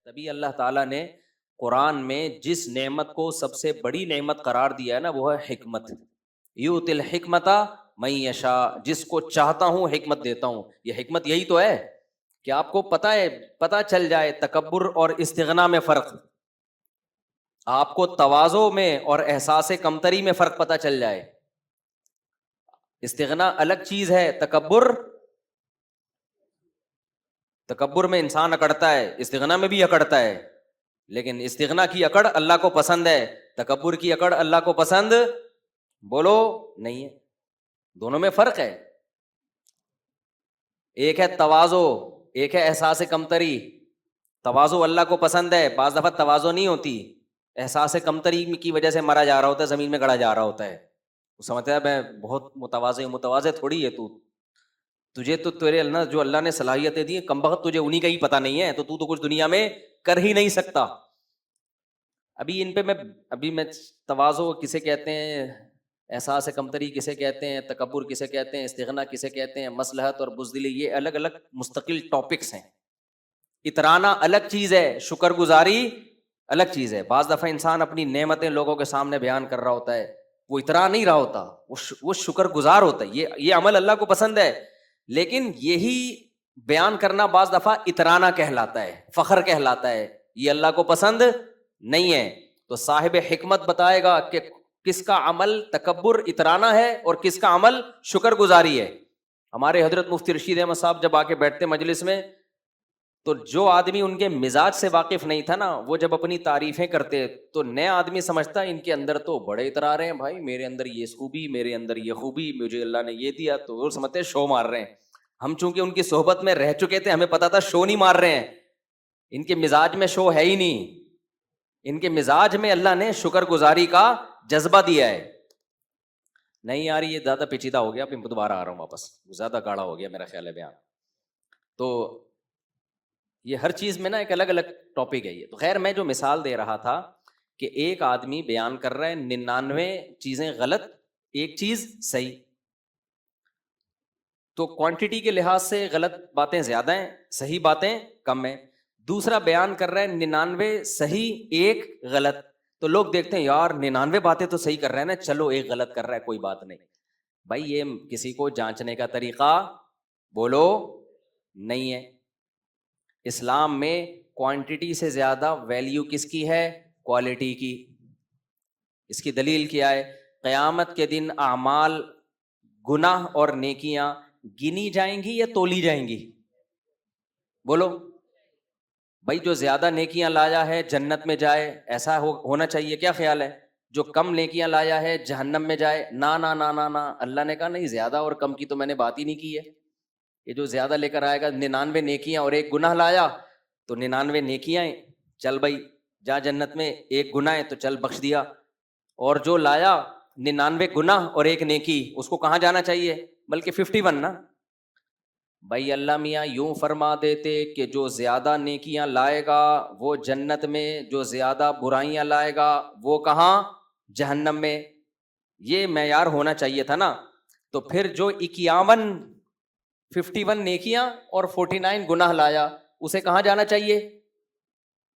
تبھی اللہ تعالیٰ نے قرآن میں جس نعمت کو سب سے بڑی نعمت قرار دیا ہے نا، وہ ہے حکمت. یؤتی الحکمت من یشاء، جس کو چاہتا ہوں حکمت دیتا ہوں. یہ حکمت یہی تو ہے کہ آپ کو پتہ چل جائے تکبر اور استغنا میں فرق، آپ کو تواضع میں اور احساس کمتری میں فرق پتہ چل جائے. استغنا الگ چیز ہے، تکبر میں انسان اکڑتا ہے، استغنا میں بھی اکڑتا ہے، لیکن استغنا کی اکڑ اللہ کو پسند ہے، تکبر کی اکڑ اللہ کو پسند بولو نہیں ہے. دونوں میں فرق ہے. ایک ہے تواضع، ایک ہے احساس کمتری. تواضع اللہ کو پسند ہے، بعض دفعہ تواضع نہیں ہوتی، احساس کمتری کی وجہ سے مرا جا رہا ہوتا ہے، زمین میں گڑا جا رہا ہوتا ہے. وہ سمجھتا ہے میں بہت متواضع تھوڑی ہے تجھے تو تیرے اللہ نے صلاحیتیں دی، کم بخت تجھے انہی کا ہی پتہ نہیں ہے، تو کچھ دنیا میں کر ہی نہیں سکتا. ابھی ان پہ میں تواضع کسے کہتے ہیں، احساس کمتری کسے کہتے ہیں، تکبر کسے کہتے ہیں، استغنا کسے کہتے ہیں، مصلحت اور بزدلی، یہ الگ الگ مستقل ٹاپکس ہیں. اترانا الگ چیز ہے، شکر گزاری الگ چیز ہے. بعض دفعہ انسان اپنی نعمتیں لوگوں کے سامنے بیان کر رہا ہوتا ہے، وہ اترا نہیں رہا ہوتا، وہ شکر گزار ہوتا ہے. یہ عمل اللہ کو پسند ہے، لیکن یہی بیان کرنا بعض دفعہ اترانا کہلاتا ہے، فخر کہلاتا ہے. یہ اللہ کو پسند نہیں ہے. تو صاحب حکمت بتائے گا کہ کس کا عمل تکبر اترانا ہے اور کس کا عمل شکر گزاری ہے. ہمارے حضرت مفتی رشید احمد صاحب جب آ کے بیٹھتے مجلس میں، تو جو آدمی ان کے مزاج سے واقف نہیں تھا نا، وہ جب اپنی تعریفیں کرتے تو نیا آدمی سمجھتا ان کے اندر تو بڑے اترا رہے ہیں، بھائی میرے اندر یہ خوبی، میرے اندر یہ خوبی، مجھے اللہ نے یہ دیا، تو وہ سمجھتے شو مار رہے ہیں. ہم چونکہ ان کی صحبت میں رہ چکے تھے، ہمیں پتا تھا شو نہیں مار رہے ہیں، ان کے مزاج میں شو ہے ہی نہیں. ان کے مزاج میں اللہ نے شکر گزاری کا جذبہ دیا ہے. نہیں یار یہ زیادہ پیچیدہ ہو گیا، پھر دوبارہ آ رہا ہوں واپس، زیادہ گاڑا ہو گیا میرا خیال ہے بیان. تو یہ ہر چیز میں نا ایک الگ الگ ٹاپک ہے یہ. تو خیر میں جو مثال دے رہا تھا کہ ایک آدمی بیان کر رہا ہے 99 چیزیں غلط، ایک چیز صحیح. تو کوانٹٹی کے لحاظ سے غلط باتیں زیادہ ہیں، صحیح باتیں کم ہیں. دوسرا بیان کر رہا ہے 99 صحیح ایک غلط. تو لوگ دیکھتے ہیں یار 99 باتیں تو صحیح کر رہے ہیں نا، چلو ایک غلط کر رہا ہے کوئی بات نہیں. بھائی یہ کسی کو جانچنے کا طریقہ بولو نہیں ہے. اسلام میں کوانٹٹی سے زیادہ ویلیو کس کی ہے؟ کوالٹی کی. اس کی دلیل کیا ہے؟ قیامت کے دن اعمال، گناہ اور نیکیاں گنی جائیں گی یا تولی جائیں گی؟ بولو بھائی. جو زیادہ نیکیاں لایا ہے جنت میں جائے، ایسا ہونا چاہیے؟ کیا خیال ہے؟ جو کم نیکیاں لایا ہے جہنم میں جائے؟ نا نا نا نا نا. اللہ نے کہا نہیں، زیادہ اور کم کی تو میں نے بات ہی نہیں کی ہے. یہ جو زیادہ لے کر آئے گا 99 نیکیاں اور ایک گناہ لایا، تو 99 نیکیاں چل بھائی جا جنت میں، ایک گناہ ہے تو چل بخش دیا. اور جو لایا 99 گناہ اور ایک نیکی، اس کو کہاں جانا چاہیے؟ بلکہ 51 نا. بھائی اللہ میاں یوں فرما دیتے کہ جو زیادہ نیکیاں لائے گا وہ جنت میں، جو زیادہ برائیاں لائے گا وہ کہاں؟ جہنم میں. یہ معیار ہونا چاہیے تھا نا. تو پھر جو 51 نیکیاں اور 49 گناہ لایا، اسے کہاں جانا چاہیے؟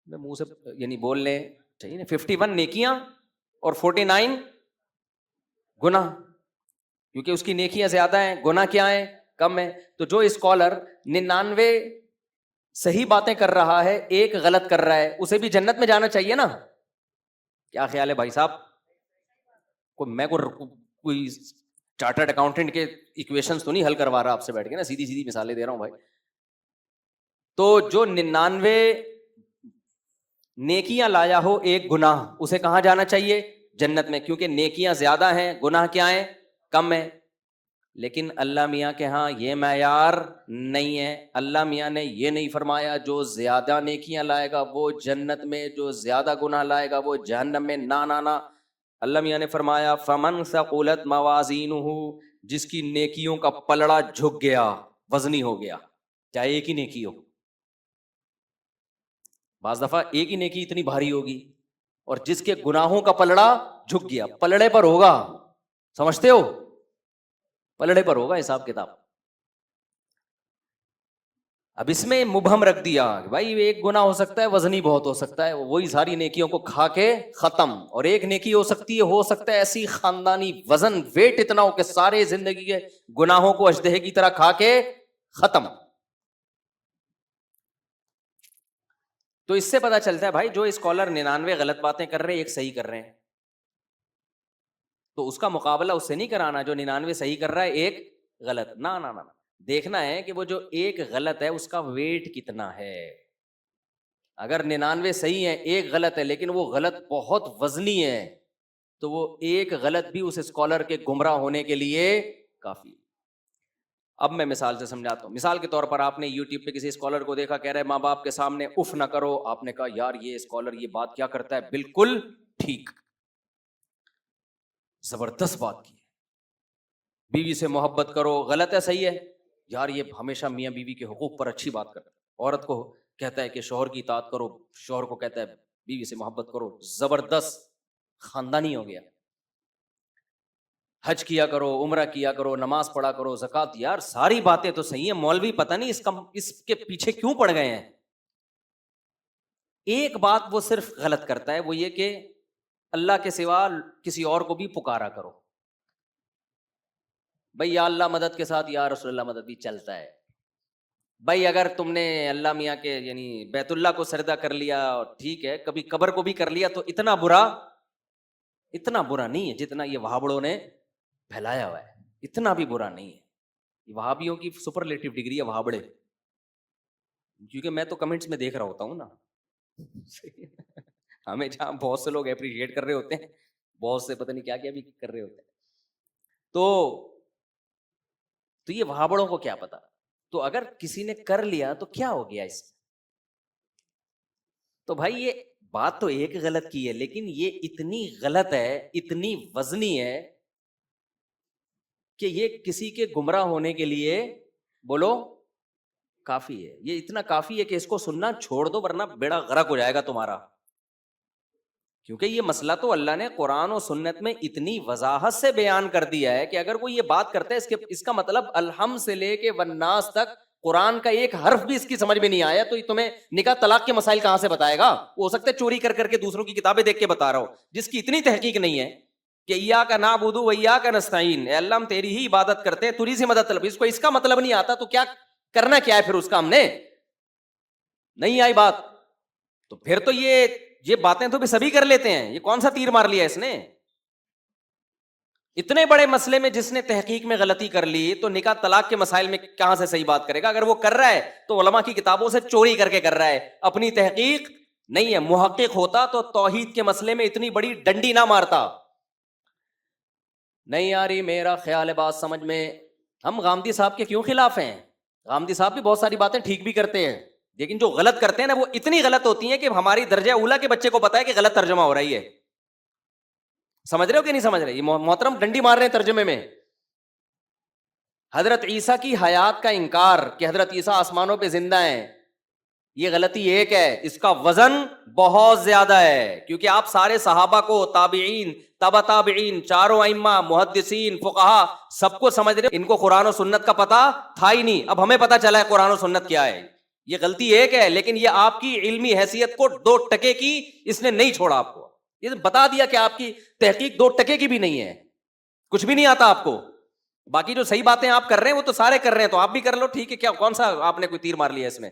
منہ سے یعنی بول لیں چاہیے نا، 51 نیکیاں اور 49 گناہ، کیونکہ اس کی نیکیاں زیادہ ہیں، گناہ کیا ہیں؟ کم ہے. تو جو اسکالر 99 صحیح باتیں کر رہا ہے، ایک غلط کر رہا ہے، اسے بھی جنت میں جانا چاہیے نا. کیا خیال ہے بھائی صاحب؟ میں کوئی چارٹرڈ اکاؤنٹنٹ کے ایکویشنز تو نہیں حل کروا رہا آپ سے بیٹھ کے نا، سیدھی سیدھی مثالیں دے رہا ہوں بھائی. تو جو 99 نیکیاں لایا ہو ایک گناہ، اسے کہاں جانا چاہیے؟ جنت میں، کیونکہ نیکیاں زیادہ ہیں، گناہ کیا ہیں؟ کم ہیں. لیکن اللہ میاں کے ہاں یہ معیار نہیں ہے. اللہ میاں نے یہ نہیں فرمایا جو زیادہ نیکیاں لائے گا وہ جنت میں، جو زیادہ گناہ لائے گا وہ جہنم میں. نا نا نا. اللہ میاں نے فرمایا فمن ثقلت موازینہ، جس کی نیکیوں کا پلڑا جھک گیا، وزنی ہو گیا، چاہے ایک ہی نیکی ہو. بعض دفعہ ایک ہی نیکی اتنی بھاری ہوگی، اور جس کے گناہوں کا پلڑا جھک گیا، پلڑے پر ہوگا، سمجھتے ہو؟ پلڑے پر ہوگا حساب کتاب. اب اس میں مبہم رکھ دیا کہ بھائی ایک گناہ ہو سکتا ہے وزنی بہت ہو سکتا ہے، وہی ساری نیکیوں کو کھا کے ختم، اور ایک نیکی ہو سکتا ہے ایسی خاندانی وزن ویٹ اتنا ہو کہ سارے زندگی کے گناہوں کو اژدہے کی طرح کھا کے ختم. تو اس سے پتا چلتا ہے بھائی جو اسکالر 99 غلط باتیں کر رہے ہیں ایک صحیح کر رہے ہیں، تو اس کا مقابلہ اس سے نہیں کرانا جو 99 صحیح کر رہا ہے ایک غلط. نہ دیکھنا ہے کہ وہ جو ایک غلط ہے اس کا ویٹ کتنا ہے. اگر 99 صحیح ہے ایک غلط ہے لیکن وہ غلط بہت وزنی ہے تو وہ ایک غلط بھی اس اسکالر کے گمراہ ہونے کے لیے کافی. اب میں مثال سے سمجھاتا ہوں. مثال کے طور پر آپ نے یوٹیوب پہ کسی اسکالر کو دیکھا کہہ رہے ماں باپ کے سامنے اف نہ کرو، آپ نے کہا یار یہ اسکالر یہ بات کیا کرتا ہے، بالکل ٹھیک، زبردست بات کی. بیوی سے محبت کرو، غلط ہے صحیح ہے، یار یہ ہمیشہ میاں بیوی کے حقوق پر اچھی بات کرتا ہے. عورت کو کہتا ہے کہ شوہر کی اطاعت کرو، شوہر کو کہتا ہے بیوی سے محبت کرو، زبردست، خاندانی ہو گیا. حج کیا کرو، عمرہ کیا کرو، نماز پڑھا کرو، زکوٰۃ، یار ساری باتیں تو صحیح ہیں، مولوی پتہ نہیں اس کے پیچھے کیوں پڑ گئے ہیں. ایک بات وہ صرف غلط کرتا ہے، وہ یہ کہ اللہ کے سوا کسی اور کو بھی پکارا کرو. بھائی یا اللہ مدد کے ساتھ یا رسول اللہ مدد بھی چلتا ہے. بھائی اگر تم نے اللہ میاں کے یعنی بیت اللہ کو سجدہ کر لیا ٹھیک ہے، کبھی قبر کو بھی کر لیا تو اتنا برا نہیں ہے جتنا یہ وہابڑوں نے پھیلایا ہوا ہے. اتنا بھی برا نہیں ہے. وہابیوں کی سپرلیٹو ڈگری ہے وہابڑے، کیونکہ میں تو کمنٹس میں دیکھ رہا ہوتا ہوں نا. ہمیں جہاں بہت سے لوگ اپریشیٹ کر رہے ہوتے ہیں، بہت سے پتہ نہیں کیا کیا بھی کر رہے ہوتے ہیں، تو یہ وہابڑوں کو کیا پتا. تو اگر کسی نے کر لیا تو کیا ہو گیا اس میں؟ تو بھائی یہ بات تو ایک غلط کی ہے لیکن یہ اتنی غلط ہے، اتنی وزنی ہے کہ یہ کسی کے گمراہ ہونے کے لیے بولو کافی ہے. یہ اتنا کافی ہے کہ اس کو سننا چھوڑ دو ورنہ بیڑا غرق ہو جائے گا تمہارا. کیونکہ یہ مسئلہ تو اللہ نے قرآن و سنت میں اتنی وضاحت سے بیان کر دیا ہے کہ اگر کوئی یہ بات کرتا ہے اس کا مطلب الحمد سے لے کے والناس تک قرآن کا ایک حرف بھی اس کی سمجھ میں نہیں آیا تو تمہیں نکاح طلاق کے مسائل کہاں سے بتائے گا؟ ہو سکتا ہے چوری کر کر کے دوسروں کی کتابیں دیکھ کے بتا رہا ہو جس کی اتنی تحقیق نہیں ہے کہ ایاک نعبد و ایاک نستعین، اے اللہ ہم تیری ہی عبادت کرتے ہیں، تجھی سے مدد طلب. اس کو اس کا مطلب نہیں آتا تو کیا کرنا کیا ہے پھر اس کا؟ ہم نے نہیں آئی بات تو پھر تو یہ باتیں تو بھی سبھی کر لیتے ہیں. یہ کون سا تیر مار لیا اس نے؟ اتنے بڑے مسئلے میں جس نے تحقیق میں غلطی کر لی تو نکاح طلاق کے مسائل میں کہاں سے صحیح بات کرے گا؟ اگر وہ کر رہا ہے تو علماء کی کتابوں سے چوری کر کے کر رہا ہے، اپنی تحقیق نہیں ہے. محقق ہوتا تو توحید کے مسئلے میں اتنی بڑی ڈنڈی نہ مارتا. نہیں آ رہی میرا خیال ہے بات سمجھ میں؟ ہم غامدی صاحب کے کیوں خلاف ہیں؟ غامدی صاحب بھی بہت ساری باتیں ٹھیک بھی کرتے ہیں لیکن جو غلط کرتے ہیں نا وہ اتنی غلط ہوتی ہیں کہ ہماری درجہ اولا کے بچے کو پتا ہے کہ غلط ترجمہ ہو رہی ہے. سمجھ رہے ہو کہ نہیں سمجھ رہے؟ یہ محترم ڈنڈی مار رہے ہیں ترجمے میں. حضرت عیسیٰ کی حیات کا انکار کہ حضرت عیسیٰ آسمانوں پہ زندہ ہیں، یہ غلطی ایک ہے، اس کا وزن بہت زیادہ ہے. کیونکہ آپ سارے صحابہ کو، تابعین، تبع تابعین، چاروں ائمہ، محدثین، فقہا سب کو سمجھ رہے، ان کو قرآن و سنت کا پتہ تھا ہی نہیں. اب ہمیں پتہ چلا ہے قرآن و سنت کیا ہے. یہ غلطی ایک ہے لیکن یہ آپ کی علمی حیثیت کو 2 ٹکے کی اس نے نہیں چھوڑا. آپ کو یہ بتا دیا کہ آپ کی تحقیق 2 ٹکے کی بھی نہیں ہے، کچھ بھی نہیں آتا آپ کو. باقی جو صحیح باتیں آپ کر رہے ہیں وہ تو سارے کر رہے ہیں تو آپ بھی کر لو، ٹھیک ہے. کیا کون سا آپ نے کوئی تیر مار لیا اس میں؟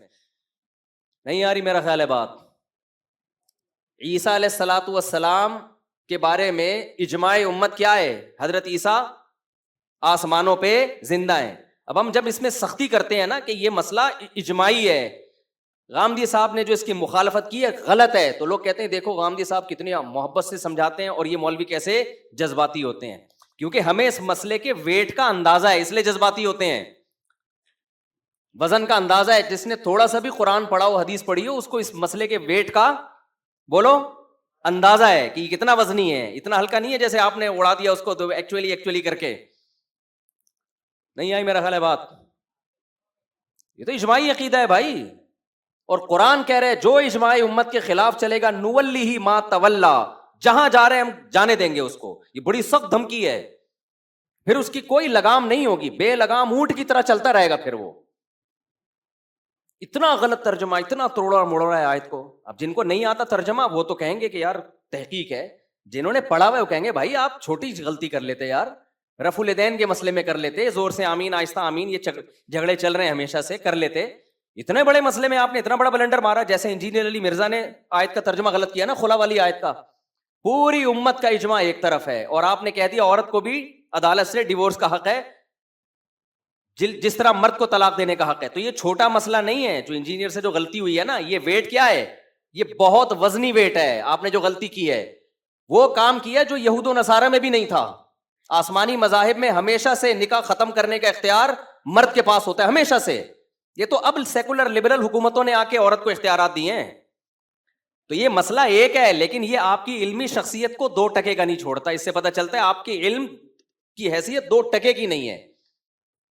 نہیں آ رہی میرا خیال ہے بات. عیسیٰ علیہ الصلوۃ والسلام کے بارے میں اجماع امت کیا ہے؟ حضرت عیسیٰ آسمانوں پہ زندہ ہیں. اب ہم جب اس میں سختی کرتے ہیں نا کہ یہ مسئلہ اجماعی ہے، غامدی صاحب نے جو اس کی مخالفت کی ہے غلط ہے، تو لوگ کہتے ہیں دیکھو غامدی صاحب کتنی محبت سے سمجھاتے ہیں اور یہ مولوی کیسے جذباتی ہوتے ہیں. کیونکہ ہمیں اس مسئلے کے ویٹ کا اندازہ ہے اس لیے جذباتی ہوتے ہیں. وزن کا اندازہ ہے. جس نے تھوڑا سا بھی قرآن پڑھا ہو، حدیث پڑھی ہو، اس کو اس مسئلے کے ویٹ کا بولو اندازہ ہے کہ یہ کتنا وزنی ہے. اتنا ہلکا نہیں ہے جیسے آپ نے اڑا دیا اس کو تو ایکچولی کر کے. نہیں آئی میرا خیال ہے بات. یہ تو اجماعی عقیدہ ہے بھائی. اور قرآن کہہ رہے جو اجماع امت کے خلاف چلے گا نولیہ ما تولا، جہاں جا رہے ہیں ہم جانے دیں گے اس کو. یہ بڑی سخت دھمکی ہے. پھر اس کی کوئی لگام نہیں ہوگی، بے لگام اونٹ کی طرح چلتا رہے گا پھر وہ. اتنا غلط ترجمہ، اتنا توڑا موڑا ہے آیت کو. اب جن کو نہیں آتا ترجمہ وہ تو کہیں گے کہ یار تحقیق ہے، جنہوں نے پڑھا ہوا ہے وہ کہیں گے بھائی آپ چھوٹی غلطی کر لیتے یار، رفع الیدین کے مسئلے میں کر لیتے، زور سے آمین آہستہ آمین، یہ جھگڑے چل رہے ہیں ہمیشہ سے، کر لیتے. اتنے بڑے مسئلے میں آپ نے اتنا بڑا بلنڈر مارا. جیسے انجینئر علی مرزا نے آیت کا ترجمہ غلط کیا نا، خلا والی آیت کا، پوری امت کا اجماع ایک طرف ہے اور آپ نے کہہ دیا عورت کو بھی عدالت سے ڈیورس کا حق ہے جس طرح مرد کو طلاق دینے کا حق ہے. تو یہ چھوٹا مسئلہ نہیں ہے جو انجینئر سے جو غلطی ہوئی ہے نا، یہ ویٹ کیا ہے، یہ بہت وزنی ویٹ ہے. آپ نے جو غلطی کی ہے وہ کام کیا جو یہود و نصارہ میں بھی نہیں تھا. آسمانی مذاہب میں ہمیشہ سے نکاح ختم کرنے کا اختیار مرد کے پاس ہوتا ہے، ہمیشہ سے. یہ تو اب سیکولر لبرل حکومتوں نے آ کے عورت کو اختیارات دیے ہیں. تو یہ مسئلہ ایک ہے، لیکن یہ آپ کی علمی شخصیت کو 2% کا نہیں چھوڑتا. اس سے پتہ چلتا ہے آپ کی علم کی حیثیت 2% کی نہیں ہے.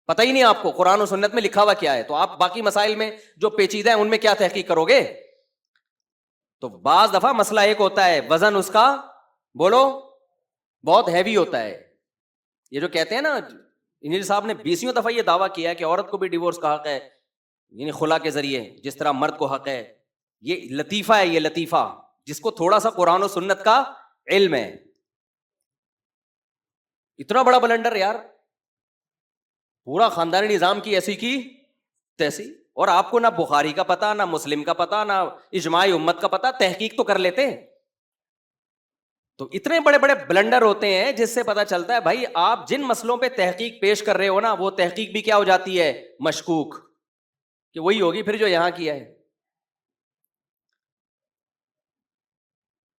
پتہ ہی نہیں آپ کو قرآن و سنت میں لکھا ہوا کیا ہے، تو آپ باقی مسائل میں جو پیچیدہ ہیں ان میں کیا تحقیق کرو گے. تو بعض دفعہ مسئلہ ایک ہوتا ہے، وزن اس کا بولو بہت ہیوی ہوتا ہے. یہ جو کہتے ہیں نا، انجینئر صاحب نے 20 دفعہ یہ دعویٰ کیا ہے کہ عورت کو بھی ڈیورس کا حق ہے، یعنی خلا کے ذریعے جس طرح مرد کو حق ہے. یہ لطیفہ ہے، یہ لطیفہ جس کو تھوڑا سا قرآن و سنت کا علم ہے. اتنا بڑا بلنڈر یار، پورا خاندانی نظام کی ایسی کی تیسی، اور آپ کو نہ بخاری کا پتا، نہ مسلم کا پتا، نہ اجماع امت کا پتا. تحقیق تو کر لیتے. تو اتنے بڑے بڑے بلنڈر ہوتے ہیں جس سے پتا چلتا ہے بھائی آپ جن مسئلوں پہ تحقیق پیش کر رہے ہو نا، وہ تحقیق بھی کیا ہو جاتی ہے، مشکوک، کہ وہی ہوگی پھر جو یہاں کیا ہے.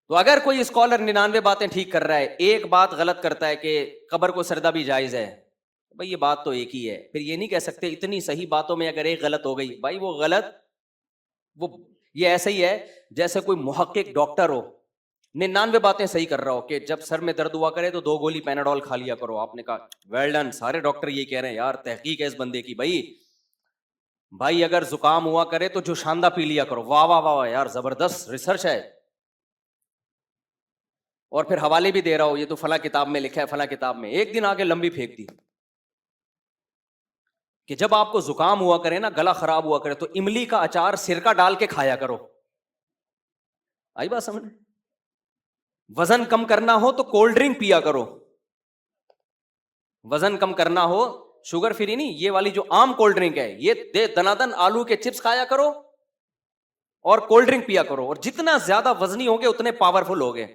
تو اگر کوئی اسکالر 99 باتیں ٹھیک کر رہا ہے، ایک بات غلط کرتا ہے کہ قبر کو سردہ بھی جائز ہے، بھائی یہ بات تو ایک ہی ہے. پھر یہ نہیں کہہ سکتے اتنی صحیح باتوں میں اگر ایک غلط ہو گئی، بھائی وہ غلط، وہ یہ ایسا ہی ہے جیسے کوئی محقق ڈاکٹر ہو، 99 باتیں صحیح کر رہا ہو کہ جب سر میں درد ہوا کرے تو 2 گولی پیناڈول کھا لیا کرو. آپ نے کہا ویل ڈن، سارے ڈاکٹر یہ کہہ رہے ہیں، یار تحقیق ہے اس بندے کی. بھائی اگر زکام ہوا کرے تو جو شاندہ پی لیا کرو. واہ واہ واہ یار، زبردست ریسرچ ہے. اور پھر حوالے بھی دے رہا ہو، یہ تو فلاں کتاب میں لکھا ہے، فلاں کتاب میں. ایک دن آگے لمبی پھینک دی کہ جب آپ کو زکام ہوا کرے نا، گلا خراب ہوا کرے، تو املی کا اچار سرکہ ڈال کے کھایا کرو. آئی بات سمجھ؟ وزن کم کرنا ہو تو کولڈ ڈرنک پیا کرو. وزن کم کرنا ہو، شوگر فری نہیں، یہ والی جو عام کولڈ ڈرنک ہے، یہ دے دنادن آلو کے چپس کھایا کرو اور کولڈ ڈرنک پیا کرو. اور جتنا زیادہ وزنی ہوگے اتنے پاورفل ہوگے.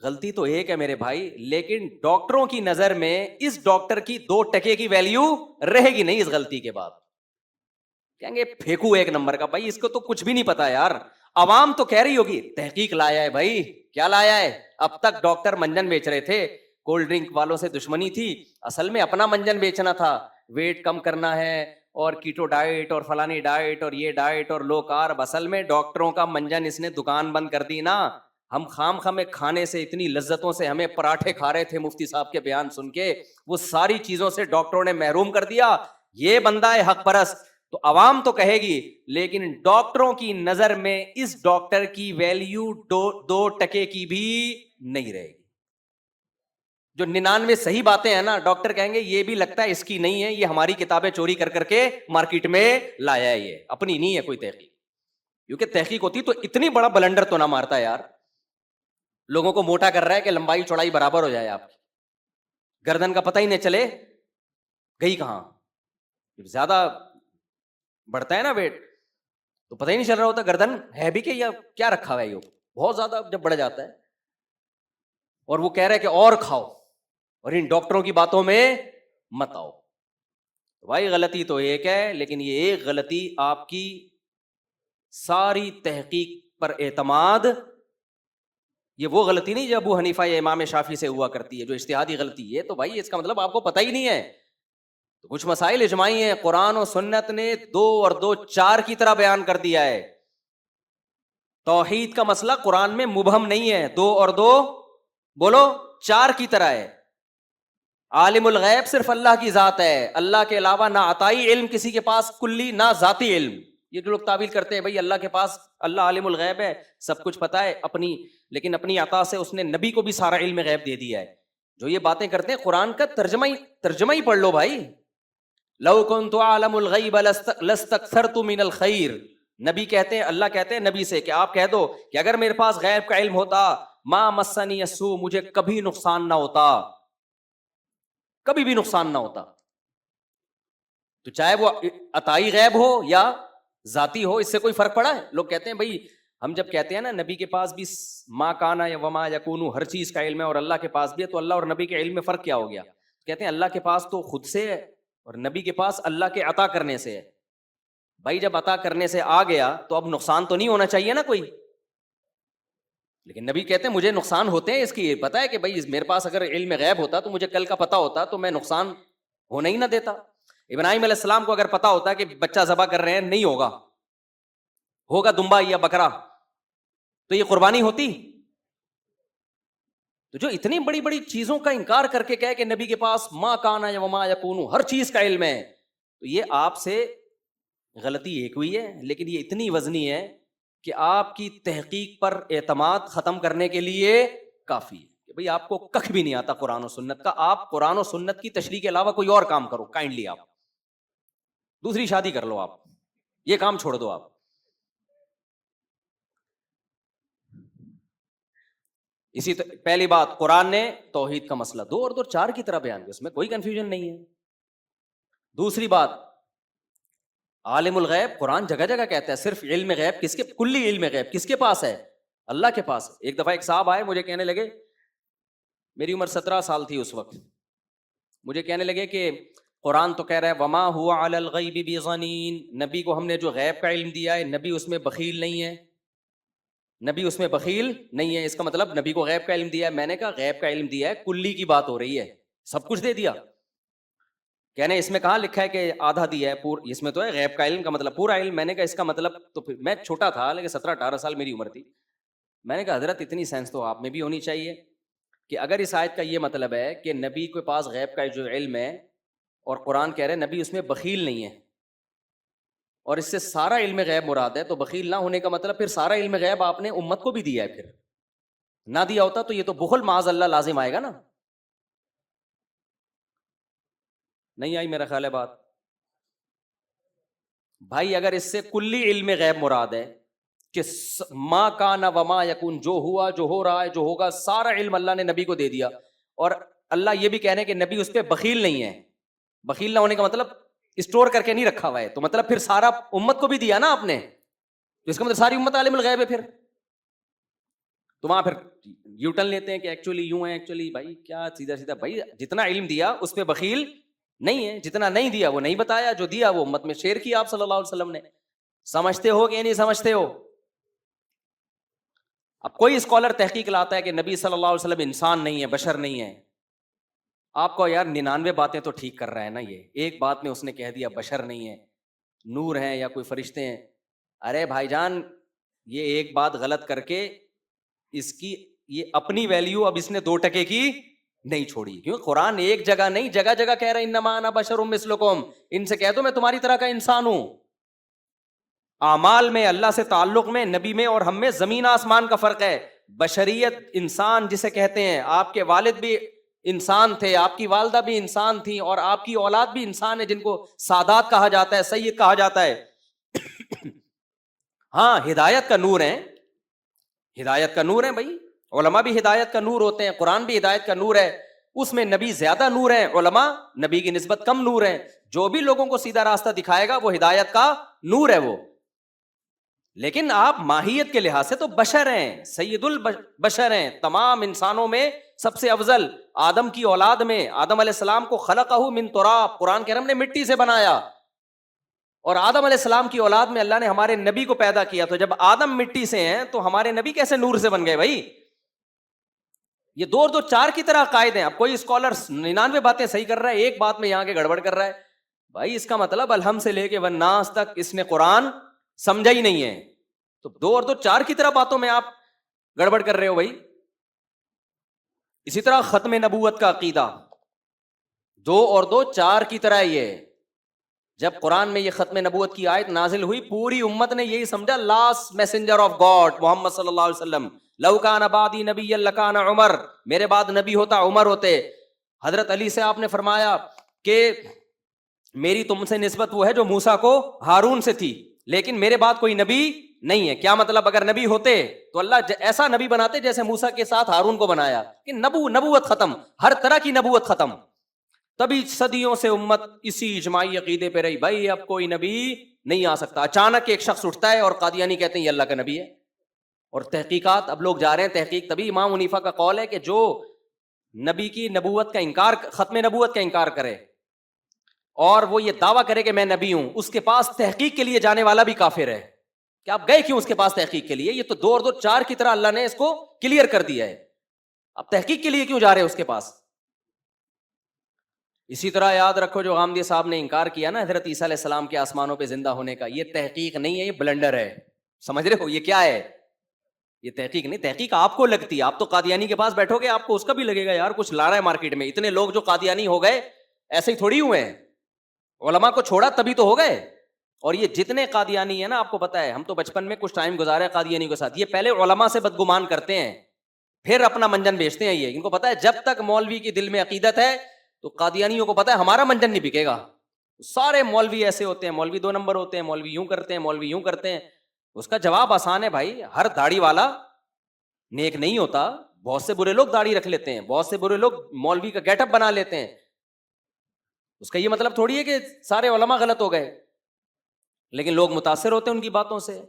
غلطی تو ایک ہے میرے بھائی، لیکن ڈاکٹروں کی نظر میں اس ڈاکٹر کی 2% کی ویلیو رہے گی نہیں اس غلطی کے بعد. کہیں گے پھینکو ایک نمبر کا. بھائی اس کو تو کچھ بھی نہیں پتا یار. عوام تو کہہ رہی ہوگی تحقیق لایا ہے. بھائی کیا لایا ہے؟ اب تک ڈاکٹر منجن بیچ رہے تھے، کولڈ ڈرنک والوں سے دشمنی تھی، اصل میں اپنا منجن بیچنا تھا. ویٹ کم کرنا ہے اور کیٹو ڈائٹ اور فلانی ڈائٹ اور یہ ڈائٹ اور لو کارب. اصل میں ڈاکٹروں کا منجن اس نے دکان بند کر دی نا. ہم خام خامے کھانے سے اتنی لذتوں سے ہمیں پراٹھے کھا رہے تھے مفتی صاحب کے بیان سن کے، وہ ساری چیزوں سے ڈاکٹروں نے محروم کر دیا. یہ بندہ ہے حق پرست. تو عوام تو کہے گی، لیکن ڈاکٹروں کی نظر میں اس ڈاکٹر کی ویلیو 2% کی بھی نہیں رہے گی. جو 99 صحیح باتیں ہیں نا، ڈاکٹر کہیں گے یہ بھی لگتا ہے اس کی نہیں ہے، یہ ہماری کتابیں چوری کر کر کے مارکیٹ میں لایا ہے، یہ اپنی نہیں ہے کوئی تحقیق. کیونکہ تحقیق ہوتی تو اتنی بڑا بلنڈر تو نہ مارتا یار. لوگوں کو موٹا کر رہا ہے کہ لمبائی چوڑائی برابر ہو جائے، آپ کی گردن کا پتہ ہی نہیں چلے گئی کہاں. زیادہ بڑھتا ہے نا ویٹ تو پتہ ہی نہیں چل رہا ہوتا گردن ہے بھی کہ یا کیا رکھا ہوا ہے. یہ بہت زیادہ جب بڑھ جاتا ہے اور وہ کہہ رہے کہ اور کھاؤ اور ان ڈاکٹروں کی باتوں میں مت آؤ. بھائی غلطی تو ایک ہے، لیکن یہ ایک غلطی آپ کی ساری تحقیق پر اعتماد، یہ وہ غلطی نہیں جو ابو حنیفہ یا امام شافعی سے ہوا کرتی ہے، جو اجتہادی غلطی. یہ تو بھائی اس کا مطلب آپ کو پتہ ہی نہیں ہے. تو کچھ مسائل اجماعی ہیں، قرآن و سنت نے 2 اور 2 4 کی طرح بیان کر دیا ہے. توحید کا مسئلہ قرآن میں مبہم نہیں ہے، 2 اور 2 بولو 4 کی طرح ہے. عالم الغیب صرف اللہ کی ذات ہے، اللہ کے علاوہ نہ عطائی علم کسی کے پاس کلی، نہ ذاتی علم. یہ جو لوگ تعویل کرتے ہیں بھائی اللہ کے پاس، اللہ عالم الغیب ہے، سب کچھ پتا ہے اپنی، لیکن اپنی عطا سے اس نے نبی کو بھی سارا علم غیب دے دیا ہے. جو یہ باتیں کرتے ہیں قرآن کا ترجمہ ہی پڑھ لو بھائی. لو كنت اعلم الغیب لاستكثرت من الخیر. نبی کہتے ہیں، اللہ کہتے ہیں نبی سے کہ آپ کہہ دو کہ اگر میرے پاس غیب کا علم ہوتا ما مسنی السوء، مجھے کبھی نقصان نہ ہوتا، کبھی بھی نقصان نہ ہوتا. تو چاہے وہ عطائی غیب ہو یا ذاتی ہو، اس سے کوئی فرق پڑا ہے؟ لوگ کہتے ہیں بھائی ہم جب کہتے ہیں نا نبی کے پاس بھی ما کانا یا وما یکون ہر چیز کا علم ہے اور اللہ کے پاس بھی ہے، تو اللہ اور نبی کے علم میں فرق کیا ہو گیا؟ کہتے ہیں اللہ کے پاس تو خود سے ہے اور نبی کے پاس اللہ کے عطا کرنے سے ہے. بھائی جب عطا کرنے سے آ گیا تو اب نقصان تو نہیں ہونا چاہیے نا کوئی. لیکن نبی کہتے ہیں مجھے نقصان ہوتے ہیں، اس کی پتہ ہے کہ بھائی میرے پاس اگر علم غیب ہوتا تو مجھے کل کا پتہ ہوتا تو میں نقصان ہونا ہی نہ دیتا. ابراہیم علیہ السلام کو اگر پتا ہوتا کہ بچہ ذبح کر رہے ہیں، نہیں ہوگا دمبا یا بکرا، تو یہ قربانی ہوتی؟ تو جو اتنی بڑی بڑی چیزوں کا انکار کر کے کہے کہ نبی کے پاس ما کانا یا وما یکون ہر چیز کا علم ہے، تو یہ آپ سے غلطی ایک ہوئی ہے، لیکن یہ اتنی وزنی ہے کہ آپ کی تحقیق پر اعتماد ختم کرنے کے لیے کافی ہے کہ بھئی آپ کو کخ بھی نہیں آتا قرآن و سنت کا، آپ قرآن و سنت کی تشریح کے علاوہ کوئی اور کام کرو، کائنڈلی آپ دوسری شادی کر لو، آپ یہ کام چھوڑ دو. آپ اسی پہلی بات، قرآن نے توحید کا مسئلہ 2 اور 2 4 کی طرح بیان کیا، اس میں کوئی کنفیوژن نہیں ہے. دوسری بات، عالم الغیب قرآن جگہ جگہ کہتا ہے صرف علم غیب کس کے، کلی علم غیب کس کے پاس ہے؟ اللہ کے پاس. ایک دفعہ ایک صاحب آئے، مجھے کہنے لگے، میری عمر 17 سال تھی اس وقت، مجھے کہنے لگے کہ قرآن تو کہہ رہا ہے وما هو علی الغیب بضنین، نبی کو ہم نے جو غیب کا علم دیا ہے نبی اس میں بخیل نہیں ہے، نبی اس میں بخیل نہیں ہے. اس کا مطلب نبی کو غیب کا علم دیا ہے. میں نے کہا غیب کا علم دیا ہے، کلی کی بات ہو رہی ہے، سب کچھ دے دیا. کہنے اس میں کہاں لکھا ہے کہ آدھا دیا ہے، اس میں تو ہے غیب کا علم کا مطلب پورا علم. میں نے کہا اس کا مطلب، تو پھر میں چھوٹا تھا لیکن 17-18 سال میری عمر تھی. میں نے کہا حضرت اتنی سینس تو آپ میں بھی ہونی چاہیے کہ اگر اس آیت کا یہ مطلب ہے کہ نبی کے پاس غیب کا جو علم ہے اور قرآن کہہ رہے ہیں نبی اس میں بخیل نہیں ہے، اور اس سے سارا علم غیب مراد ہے، تو بخیل نہ ہونے کا مطلب پھر سارا علم غیب آپ نے امت کو بھی دیا ہے. پھر نہ دیا ہوتا تو یہ تو بخل معاذ اللہ لازم آئے گا نا. نہیں آئی میرا خیال ہے بات. بھائی اگر اس سے کلی علم غیب مراد ہے کہ ما کان وما یکون، جو ہوا جو ہو رہا ہے جو ہوگا سارا علم اللہ نے نبی کو دے دیا، اور اللہ یہ بھی کہہ رہے ہیں کہ نبی اس پہ بخیل نہیں ہے، بخیل نہ ہونے کا مطلب اسٹور کر کے نہیں رکھا ہوا ہے، تو مطلب پھر سارا امت کو بھی دیا نا آپ نے، تو اس کا مطلب ساری امت عالم الغیب ہے. پھر تو وہاں پھر یو ٹرن لیتے ہیں کہ ایکچولی یوں ہے، ایکچولی بھائی کیا سیدھا سیدھا، بھائی جتنا علم دیا اس پہ بخیل نہیں ہے، جتنا نہیں دیا وہ نہیں بتایا، جو دیا وہ امت میں شیئر کیا آپ صلی اللہ علیہ وسلم نے. سمجھتے ہو کہ نہیں سمجھتے ہو؟ اب کوئی اسکالر تحقیق لاتا ہے کہ نبی صلی اللہ علیہ وسلم انسان نہیں ہے، بشر نہیں ہے، آپ کو یار 99 باتیں تو ٹھیک کر رہا ہے نا، یہ ایک بات میں اس نے کہہ دیا بشر نہیں ہے، نور ہیں یا کوئی فرشتے ہیں. ارے بھائی جان یہ ایک بات غلط کر کے اس کی یہ اپنی ویلیو اب اس نے 2 ٹکے کی نہیں چھوڑی، کیوں؟ قرآن ایک جگہ نہیں جگہ جگہ کہہ رہا ہے انما انا بشر مثلکم، ان سے کہہ دو میں تمہاری طرح کا انسان ہوں. اعمال میں، اللہ سے تعلق میں، نبی میں اور ہم میں زمین آسمان کا فرق ہے. بشریت انسان جسے کہتے ہیں، آپ کے والد بھی انسان تھے، آپ کی والدہ بھی انسان تھی، اور آپ کی اولاد بھی انسان ہے جن کو سادات کہا جاتا ہے، سید کہا جاتا ہے. ہاں ہدایت کا نور ہے، ہدایت کا نور ہے بھائی، علماء بھی ہدایت کا نور ہوتے ہیں، قرآن بھی ہدایت کا نور ہے، اس میں نبی زیادہ نور ہیں، علماء نبی کی نسبت کم نور ہیں. جو بھی لوگوں کو سیدھا راستہ دکھائے گا وہ ہدایت کا نور ہے وہ. لیکن آپ ماہیت کے لحاظ سے تو بشر ہیں، سید البشر ہیں، تمام انسانوں میں سب سے افضل. آدم کی اولاد میں آدم علیہ السلام کو خلقہ من تراب، قرآن کہ ہم نے مٹی سے بنایا، اور آدم علیہ السلام کی اولاد میں اللہ نے ہمارے نبی کو پیدا کیا. تو جب آدم مٹی سے ہیں تو ہمارے نبی کیسے نور سے بن گئے بھائی؟ یہ 2 اور 2 4 کی طرح قائد ہیں. اب کوئی اسکالر 99 باتیں صحیح کر رہا ہے، ایک بات میں یہاں کے گڑبڑ کر رہا ہے، بھائی اس کا مطلب الحمد سے لے کے والناس تک اس نے قرآن سمجھا ہی نہیں ہے. تو 2 اور 2 4 کی طرح باتوں میں آپ گڑبڑ کر رہے ہو بھائی. اسی طرح ختم نبوت کا عقیدہ 2 اور 2 4 کی طرح ہی ہے. جب قرآن میں یہ ختم نبوت کی آیت نازل ہوئی، پوری امت نے یہی سمجھا لاسٹ میسنجر آف گاڈ محمد صلی اللہ علیہ وسلم. لو کان بعدی نبی لکان عمر، میرے بعد نبی ہوتا عمر ہوتے. حضرت علی سے آپ نے فرمایا کہ میری تم سے نسبت وہ ہے جو موسیٰ کو ہارون سے تھی، لیکن میرے بعد کوئی نبی نہیں ہے. کیا مطلب؟ اگر نبی ہوتے تو اللہ ایسا نبی بناتے جیسے موسیٰ کے ساتھ ہارون کو بنایا، کہ نبوت ختم، ہر طرح کی نبوت ختم. تبھی صدیوں سے امت اسی اجماعی عقیدے پہ رہی، بھائی اب کوئی نبی نہیں آ سکتا. اچانک ایک شخص اٹھتا ہے اور قادیانی کہتے ہیں یہ اللہ کا نبی ہے. اور تحقیقات اب لوگ جا رہے ہیں تحقیق. تبھی امام حنیفہ کا قول ہے کہ جو نبی کی نبوت کا انکار، ختم نبوت کا انکار کرے اور وہ یہ دعویٰ کرے کہ میں نبی ہوں، اس کے پاس تحقیق کے لیے جانے والا بھی کافر ہے. کہ آپ گئے کیوں اس کے پاس تحقیق کے لیے؟ یہ تو 2 اور 2 4 کی طرح اللہ نے اس کو کلیئر کر دیا ہے. اب تحقیق کے لیے کیوں جا رہے اس کے پاس؟ اسی طرح یاد رکھو جو غامدی صاحب نے انکار کیا نا حضرت عیسیٰ علیہ السلام کے آسمانوں پہ زندہ ہونے کا، یہ تحقیق نہیں ہے، یہ بلنڈر ہے. سمجھ رہے ہو یہ کیا ہے؟ یہ تحقیق نہیں. تحقیق آپ کو لگتی ہے، آپ تو قادیانی کے پاس بیٹھو گے آپ کو اس کا بھی لگے گا یار کچھ لا رہا ہے مارکیٹ میں. اتنے لوگ جو قادیانی ہو گئے ایسے ہی تھوڑی ہوئے ہیں، علماء کو چھوڑا تبھی تو ہو گئے. اور یہ جتنے قادیانی ہیں نا، آپ کو پتا ہے ہم تو بچپن میں کچھ ٹائم گزارے قادیانی کے ساتھ، یہ پہلے علماء سے بدگمان کرتے ہیں پھر اپنا منجن بیچتے ہیں. یہ ان کو پتا ہے جب تک مولوی کی دل میں عقیدت ہے تو قادیانیوں کو پتا ہے ہمارا منجن نہیں بکے گا. سارے مولوی ایسے ہوتے ہیں، مولوی 2 نمبر ہوتے ہیں، مولوی یوں کرتے ہیں، مولوی یوں کرتے ہیں. اس کا جواب آسان ہے بھائی، ہر داڑھی والا نیک نہیں ہوتا. بہت سے برے لوگ داڑھی رکھ لیتے ہیں، بہت سے برے لوگ مولوی کا گیٹ اپ بنا لیتے ہیں. اس کا یہ مطلب تھوڑی ہے کہ سارے علماء غلط ہو گئے، لیکن لوگ متاثر ہوتے ہیں ان کی باتوں سے.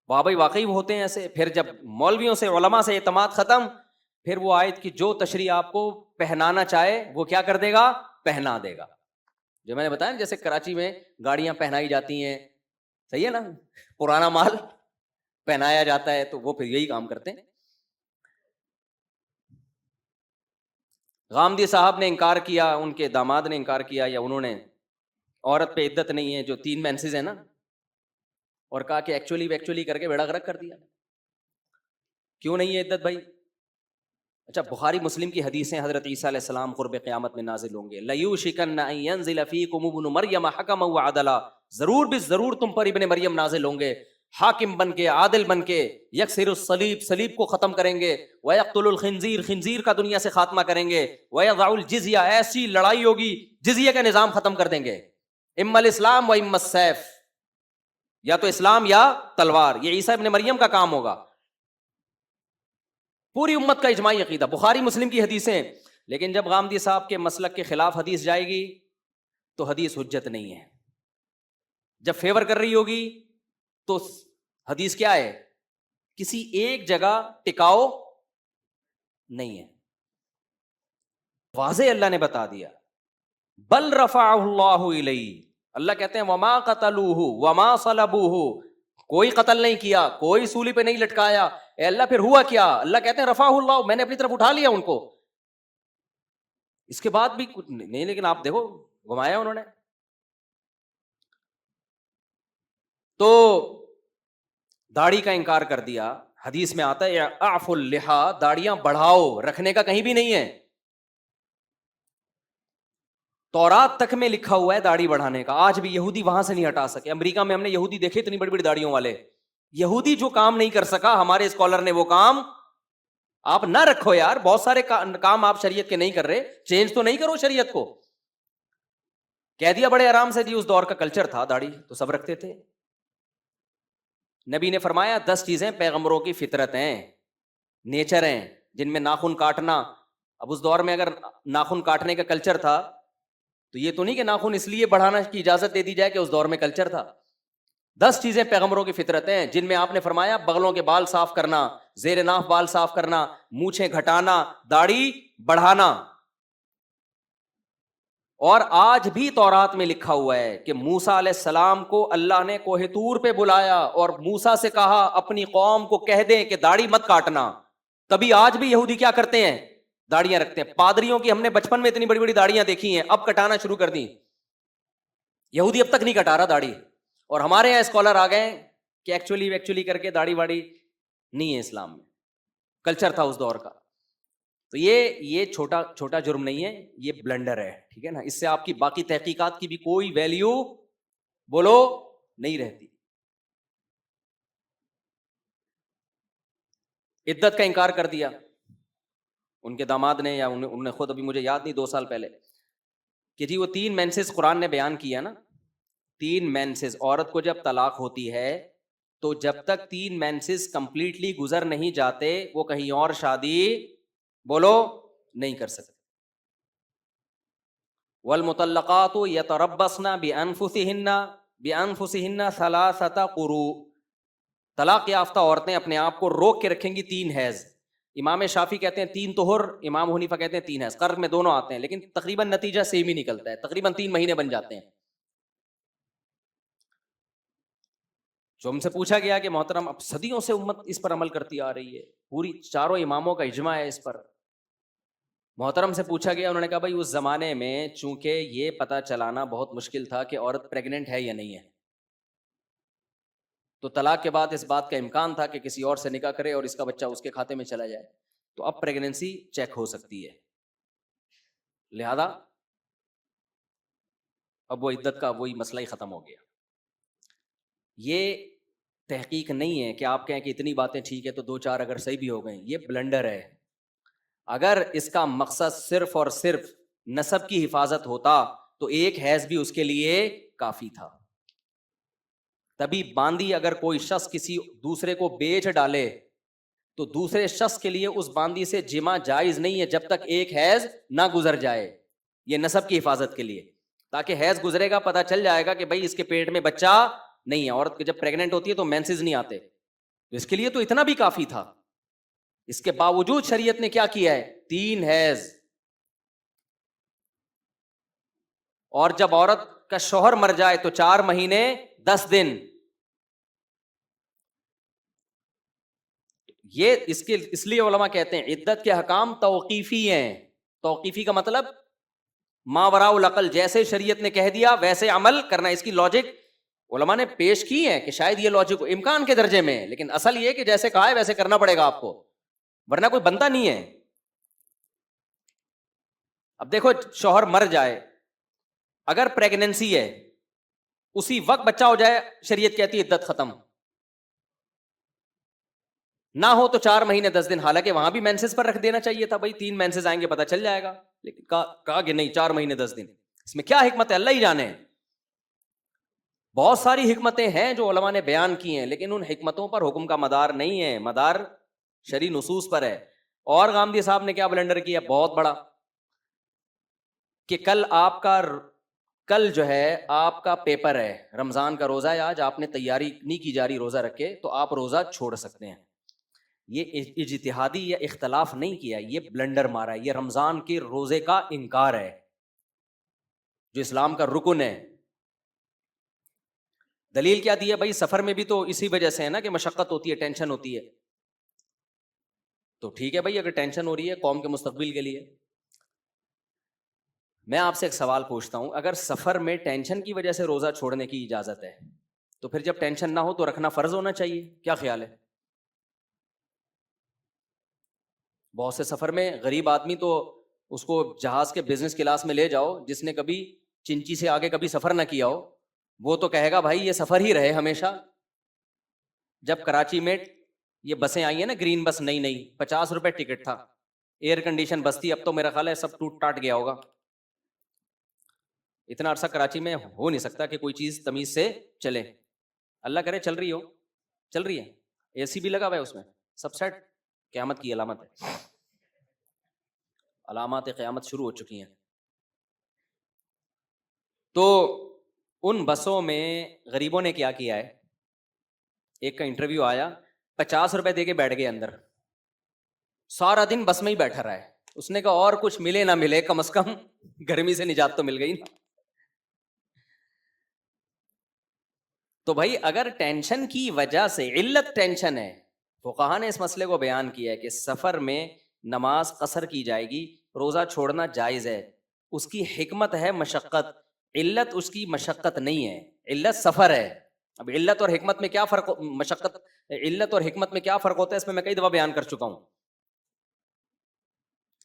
واہ بھائی واقعی وہ ہوتے ہیں ایسے. پھر جب مولویوں سے علماء سے اعتماد ختم، پھر وہ آیت کی جو تشریح آپ کو پہنانا چاہے وہ کیا کر دے گا؟ پہنا دے گا. جو میں نے بتایا جیسے کراچی میں گاڑیاں پہنائی جاتی ہیں، صحیح ہے نا، پرانا مال پہنایا جاتا ہے، تو وہ پھر یہی کام کرتے ہیں. غامدی صاحب نے انکار کیا، ان کے داماد نے انکار کیا، یا انہوں نے عورت پہ عدت نہیں ہے جو 3 مینسز ہیں نا، اور کہا کہ ایکچولی کر کے بیڑا غرق کر دیا. کیوں نہیں ہے عدت بھائی؟ اچھا بخاری مسلم کی حدیثیں، حضرت عیسیٰ علیہ السلام قرب قیامت میں نازل ہوں گے. لَيُوشِكَنَّ أَن يَنزِلَ فِيكُمُ ابْنُ مَرْيَمَ حَكَمًا وَعَدْلًا، ضرور بھی ضرور تم پر ابن مریم نازل ہوں گے، حاکم بن کے، عادل بن کے. یکسر الصلیب، صلیب کو ختم کریں گے. وَيَقْتُلُ الْخِنزِيرَ، خنزیر کا دنیا سے خاتمہ کریں گے. وَيَضَعُ الْجِزْيَةَ، ایسی لڑائی ہوگی جزیہ کا نظام ختم کر دیں گے. اما الاسلام و اما السیف، یا تو اسلام یا تلوار. یہ عیسیٰ ابن مریم کا کام ہوگا. پوری امت کا اجماعی عقیدہ، بخاری مسلم کی حدیثیں. لیکن جب غامدی صاحب کے مسلک کے خلاف حدیث جائے گی تو حدیث حجت نہیں ہے. جب فیور کر رہی ہوگی تو حدیث کیا ہے؟ کسی ایک جگہ ٹکاؤ نہیں ہے. واضح اللہ نے بتا دیا. بل رفعہ اللہ الیہ، اللہ کہتے ہیں وما قتلوہ وما صلبوہ، کوئی قتل نہیں کیا، کوئی سولی پہ نہیں لٹکایا. اے اللہ پھر ہوا کیا؟ اللہ کہتے ہیں رفعہ اللہ، میں نے اپنی طرف اٹھا لیا ان کو. اس کے بعد بھی کچھ نہیں، لیکن آپ دیکھو گھمایا انہوں نے. تو داڑھی کا انکار کر دیا. حدیث میں آتا ہے اعفوا اللحا، داڑیاں بڑھاؤ، رکھنے کا کہیں بھی نہیں ہے. تورات تک میں لکھا ہوا ہے داڑھی بڑھانے کا، آج بھی یہودی وہاں سے نہیں ہٹا سکے. امریکہ میں ہم نے یہودی دیکھے اتنی بڑی بڑی داڑھیوں والے. یہودی جو کام نہیں کر سکا، ہمارے اسکالر نے وہ کام. آپ نہ رکھو یار، بہت سارے کام آپ شریعت کے نہیں کر رہے، چینج تو نہیں کرو شریعت کو. کہہ دیا بڑے آرام سے جی اس دور کا کلچر تھا، داڑھی تو سب رکھتے تھے. نبی نے فرمایا 10 چیزیں پیغمبروں کی فطرت ہیں، نیچر ہیں، جن میں ناخن کاٹنا. اب اس دور میں اگر ناخن کاٹنے کا کلچر تھا تو یہ تو نہیں کہ ناخن اس لیے بڑھانا کی اجازت دے دی جائے کہ اس دور میں کلچر تھا. 10 چیزیں پیغمبروں کی فطرت ہیں، جن میں آپ نے فرمایا بغلوں کے بال صاف کرنا، زیر ناف بال صاف کرنا، مونچھیں گھٹانا، داڑھی بڑھانا. اور آج بھی تورات میں لکھا ہوا ہے کہ موسیٰ علیہ السلام کو اللہ نے کوہ طور پہ بلایا اور موسیٰ سے کہا اپنی قوم کو کہہ دیں کہ داڑھی مت کاٹنا. تبھی آج بھی یہودی کیا کرتے ہیں؟ داڑیاں رکھتے ہیں. پادریوں کی ہم نے بچپن میں اتنی بڑی بڑی داڑیاں دیکھی ہیں، اب کٹانا شروع کر دی. یہودی اب تک نہیں کٹا رہا داڑھی. اور ہمارے یہاں اسکالر آ گئے کہ ایکچولی کر کے داڑھی واڑی نہیں ہے اسلام میں، کلچر تھا اس دور کا. تو یہ چھوٹا جرم نہیں ہے، یہ بلنڈر ہے. ٹھیک ہے نا، اس سے آپ کی باقی تحقیقات کی بھی کوئی ویلیو بولو نہیں رہتی. عدت کا انکار کر دیا ان کے داماد نے، یا انہوں نے خود، ابھی مجھے یاد نہیں، 2 سال پہلے کہ جی وہ 3 مینسز قرآن نے بیان کیا نا, 3 مینسز, عورت کو جب طلاق ہوتی ہے تو جب تک 3 مینسز کمپلیٹلی گزر نہیں جاتے وہ کہیں اور شادی بولو نہیں کر سکتے. والمطلقات یتربصن بانفسهن ثلاثه قروء, طلاق یافتہ عورتیں اپنے آپ کو روک کے رکھیں گی 3 حیض. امام شافعی کہتے ہیں 3 طہر, امام حنیفہ کہتے ہیں 3 حیض. قرض میں دونوں آتے ہیں لیکن تقریباً نتیجہ سیم ہی نکلتا ہے, تقریباً 3 مہینے بن جاتے ہیں. جو ہم سے پوچھا گیا کہ محترم اب صدیوں سے امت اس پر عمل کرتی آ رہی ہے, پوری چاروں اماموں کا اجماع ہے اس پر. محترم سے پوچھا گیا, انہوں نے کہا بھائی اس زمانے میں چونکہ یہ پتہ چلانا بہت مشکل تھا کہ عورت پریگننٹ ہے یا نہیں ہے, تو طلاق کے بعد اس بات کا امکان تھا کہ کسی اور سے نکاح کرے اور اس کا بچہ اس کے کھاتے میں چلا جائے. تو اب پریگننسی چیک ہو سکتی ہے, لہذا اب وہ عدت کا وہی مسئلہ ہی ختم ہو گیا. یہ تحقیق نہیں ہے کہ آپ کہیں کہ اتنی باتیں ٹھیک ہے تو 2-4 اگر صحیح بھی ہو گئیں, یہ بلنڈر ہے. اگر اس کا مقصد صرف اور صرف نسب کی حفاظت ہوتا تو 1 حیض بھی اس کے لیے کافی تھا. تبھی باندی اگر کوئی شخص کسی دوسرے کو بیچ ڈالے تو دوسرے شخص کے لیے اس باندی سے جمع جائز نہیں ہے جب تک 1 حیض نہ گزر جائے. یہ نسب کی حفاظت کے لیے, تاکہ حیض گزرے گا پتہ چل جائے گا کہ بھائی اس کے پیٹ میں بچہ نہیں ہے. عورت جب پریگننٹ ہوتی ہے تو مینسز نہیں آتے, اس کے لیے تو اتنا بھی کافی تھا. اس کے باوجود شریعت نے کیا کیا ہے, 3 حیض. اور جب عورت کا شوہر مر جائے تو 4 مہینے 10 دن. یہ اس لیے علماء کہتے ہیں عدت کے حکام توقیفی ہیں. توقیفی کا مطلب ما وراء العقل, جیسے شریعت نے کہہ دیا ویسے عمل کرنا. اس کی لاجک علماء نے پیش کی ہے کہ شاید یہ لاجک امکان کے درجے میں ہے, لیکن اصل یہ کہ جیسے کہا ہے ویسے کرنا پڑے گا آپ کو, ورنہ کوئی بنتا نہیں ہے. اب دیکھو شوہر مر جائے, اگر پریگننسی ہے اسی وقت بچہ ہو جائے, شریعت کہتی ہے عدت ختم. نہ ہو تو 4 مہینے 10 دن, حالانکہ وہاں بھی مینسز پر رکھ دینا چاہیے تھا, بھائی 3 مینسز آئیں گے پتہ چل جائے گا, لیکن کہا کہ نہیں 4 مہینے 10 دن. اس میں کیا حکمت ہے اللہ ہی جانے. بہت ساری حکمتیں ہیں جو علماء نے بیان کی ہیں, لیکن ان حکمتوں پر حکم کا مدار نہیں ہے, مدار شرعی نصوص پر ہے. اور غامدی صاحب نے کیا بلنڈر کیا بہت بڑا, کہ کل جو ہے آپ کا پیپر ہے, رمضان کا روزہ ہے آج, آپ نے تیاری نہیں کی جا رہی روزہ رکھے تو آپ روزہ چھوڑ سکتے ہیں. یہ اجتہادی یا اختلاف نہیں کیا, یہ بلنڈر مارا ہے. یہ رمضان کے روزے کا انکار ہے جو اسلام کا رکن ہے. دلیل کیا دی ہے بھائی, سفر میں بھی تو اسی وجہ سے ہے نا کہ مشقت ہوتی ہے, ٹینشن ہوتی ہے. تو ٹھیک ہے بھائی, اگر ٹینشن ہو رہی ہے قوم کے مستقبل کے لیے. میں آپ سے ایک سوال پوچھتا ہوں, اگر سفر میں ٹینشن کی وجہ سے روزہ چھوڑنے کی اجازت ہے تو پھر جب ٹینشن نہ ہو تو رکھنا فرض ہونا چاہیے, کیا خیال ہے؟ بہت سے سفر میں غریب آدمی تو اس کو جہاز کے بزنس کلاس میں لے جاؤ, جس نے کبھی چنچی سے آگے کبھی سفر نہ کیا ہو, وہ تو کہے گا بھائی یہ سفر ہی رہے ہمیشہ. جب کراچی میں یہ بسیں آئی ہیں نا, گرین بس, نئی 50 روپے ٹکٹ تھا, ایئر کنڈیشن بس تھی, اب تو میرا خیال ہے سب ٹوٹ ٹاٹ گیا ہوگا. اتنا عرصہ کراچی میں ہو نہیں سکتا کہ کوئی چیز تمیز سے چلے. اللہ کرے چل رہی ہے, اے سی بھی لگا ہوا ہے اس میں, سب سیٹ. قیامت کی علامت ہے, علامات قیامت شروع ہو چکی ہیں. تو ان بسوں میں غریبوں نے کیا کیا ہے, ایک کا انٹرویو آیا, 50 روپے دے کے بیٹھ گئے اندر, سارا دن بس میں ہی بیٹھا رہا ہے. اس نے کہا اور کچھ ملے نہ ملے, کم از کم گرمی سے نجات تو مل گئی نا. تو بھائی اگر ٹینشن کی وجہ سے, علت ٹینشن ہے, فقہا نے اس مسئلے کو بیان کیا ہے کہ سفر میں نماز قصر کی جائے گی, روزہ چھوڑنا جائز ہے. اس کی حکمت ہے مشقت, علت اس کی مشقت نہیں ہے, علت سفر ہے. اب علت اور حکمت میں کیا فرق, علت اور حکمت میں کیا فرق ہوتا ہے, اس میں میں کئی دفعہ بیان کر چکا ہوں.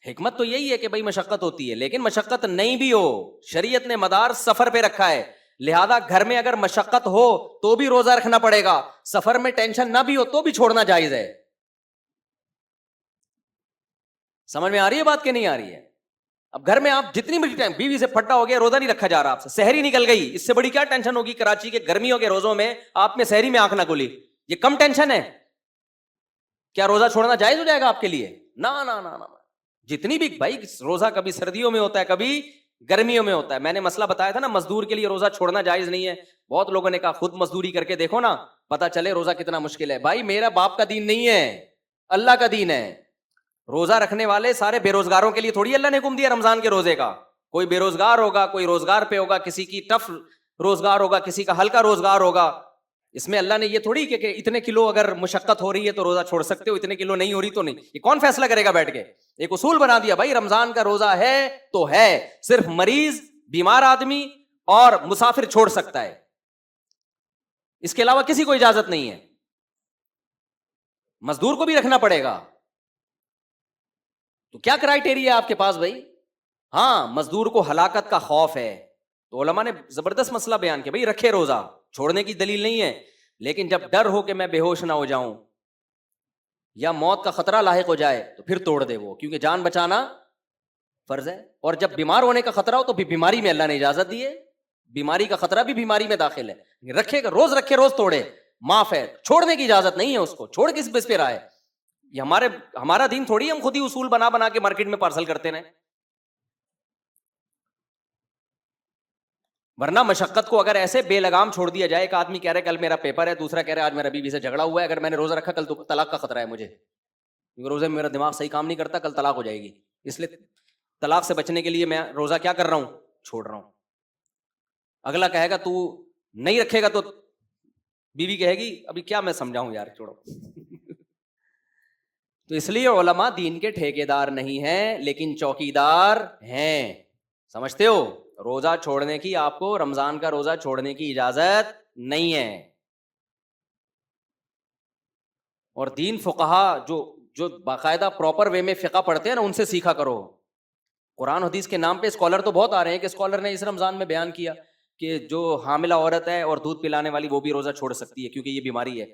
حکمت تو یہی ہے کہ بھائی مشقت ہوتی ہے, لیکن مشقت نہیں بھی ہو, شریعت نے مدار سفر پہ رکھا ہے, لہذا گھر میں اگر مشقت ہو تو بھی روزہ رکھنا پڑے گا, سفر میں ٹینشن نہ بھی ہو تو بھی چھوڑنا جائز ہے. سمجھ میں آ رہی ہے بات کہ نہیں آ رہی ہے؟ اب گھر میں آپ جتنی بھی ٹائم بیوی سے پھٹا ہو گیا, روزہ نہیں رکھا جا رہا آپ سے, سحری نکل گئی, اس سے بڑی کیا ٹینشن ہوگی کراچی کے گرمیوں کے روزوں میں آپ میں سحری میں آنکھ نہ کھلی, یہ کم ٹینشن ہے؟ کیا روزہ چھوڑنا جائز ہو جائے گا آپ کے لیے؟ نا نا نا نا, جتنی بھی بھائی روزہ کبھی سردیوں میں ہوتا ہے کبھی گرمیوں میں ہوتا ہے. میں نے مسئلہ بتایا تھا نا, مزدور کے لیے روزہ چھوڑنا جائز نہیں ہے. بہت لوگوں نے کہا خود مزدوری کر کے دیکھو نا, پتا چلے روزہ کتنا مشکل ہے. بھائی میرا باپ کا دین نہیں ہے, اللہ کا دین ہے. روزہ رکھنے والے سارے بے روزگاروں کے لیے تھوڑی اللہ نے حکم دیا رمضان کے روزے کا. کوئی بے روزگار ہوگا, کوئی روزگار پہ ہوگا, کسی کی ٹف روزگار ہوگا, کسی کا ہلکا روزگار ہوگا. اس میں اللہ نے یہ تھوڑی کہ اتنے کلو اگر مشقت ہو رہی ہے تو روزہ چھوڑ سکتے ہو, اتنے کلو نہیں ہو رہی تو نہیں. یہ کون فیصلہ کرے گا بیٹھ کے؟ ایک اصول بنا دیا بھائی رمضان کا روزہ ہے تو ہے, صرف مریض, بیمار آدمی اور مسافر چھوڑ سکتا ہے, اس کے علاوہ کسی کو اجازت نہیں ہے. مزدور کو بھی رکھنا پڑے گا. تو کیا کرائیٹیریا ہے آپ کے پاس بھائی؟ ہاں مزدور کو ہلاکت کا خوف ہے تو علماء نے زبردست مسئلہ بیان کیا, بھائی رکھے روزہ, چھوڑنے کی دلیل نہیں ہے, لیکن جب ڈر ہو کہ میں بے ہوش نہ ہو جاؤں یا موت کا خطرہ لاحق ہو جائے تو پھر توڑ دے وہ, کیونکہ جان بچانا فرض ہے. اور جب بیمار ہونے کا خطرہ ہو تو بھی بیماری میں اللہ نے اجازت دی ہے, بیماری کا خطرہ بھی بیماری میں داخل ہے. رکھے روز رکھے روز توڑے, معاف ہے, چھوڑنے کی اجازت نہیں ہے اس کو. چھوڑ کس بیس پہ رہا ہے؟ یہ ہمارا دین تھوڑی ہم خود ہی اصول بنا بنا کے مارکیٹ میں پارسل کرتے ہیں. ورنہ مشقت کو اگر ایسے بے لگام چھوڑ دیا جائے, ایک آدمی کہہ رہا ہے کل میرا پیپر ہے, دوسرا کہہ رہا ہے آج میرا بیوی سے جھگڑا ہوا ہے, اگر میں نے روزہ رکھا کل تو طلاق کا خطرہ ہے مجھے, کیونکہ روزے میں میرا دماغ صحیح کام نہیں کرتا, کل طلاق ہو جائے گی, اس لیے طلاق سے بچنے کے لیے میں روزہ کیا کر رہا ہوں, چھوڑ رہا ہوں. اگلا کہے گا تو نہیں رکھے گا تو بیوی کہے گی ابھی کیا میں سمجھاؤں یار, چھوڑو. تو اس لیے علماء دین کے ٹھیکیدار نہیں ہیں لیکن چوکیدار ہیں. سمجھتے ہو؟ روزہ چھوڑنے کی, آپ کو رمضان کا روزہ چھوڑنے کی اجازت نہیں ہے. اور دین فقہا جو باقاعدہ پراپر وے میں فقہ پڑھتے ہیں نا, ان سے سیکھا کرو. قرآن حدیث کے نام پہ اسکالر تو بہت آ رہے ہیں کہ اسکالر نے اس رمضان میں بیان کیا کہ جو حاملہ عورت ہے اور دودھ پلانے والی وہ بھی روزہ چھوڑ سکتی ہے کیونکہ یہ بیماری ہے.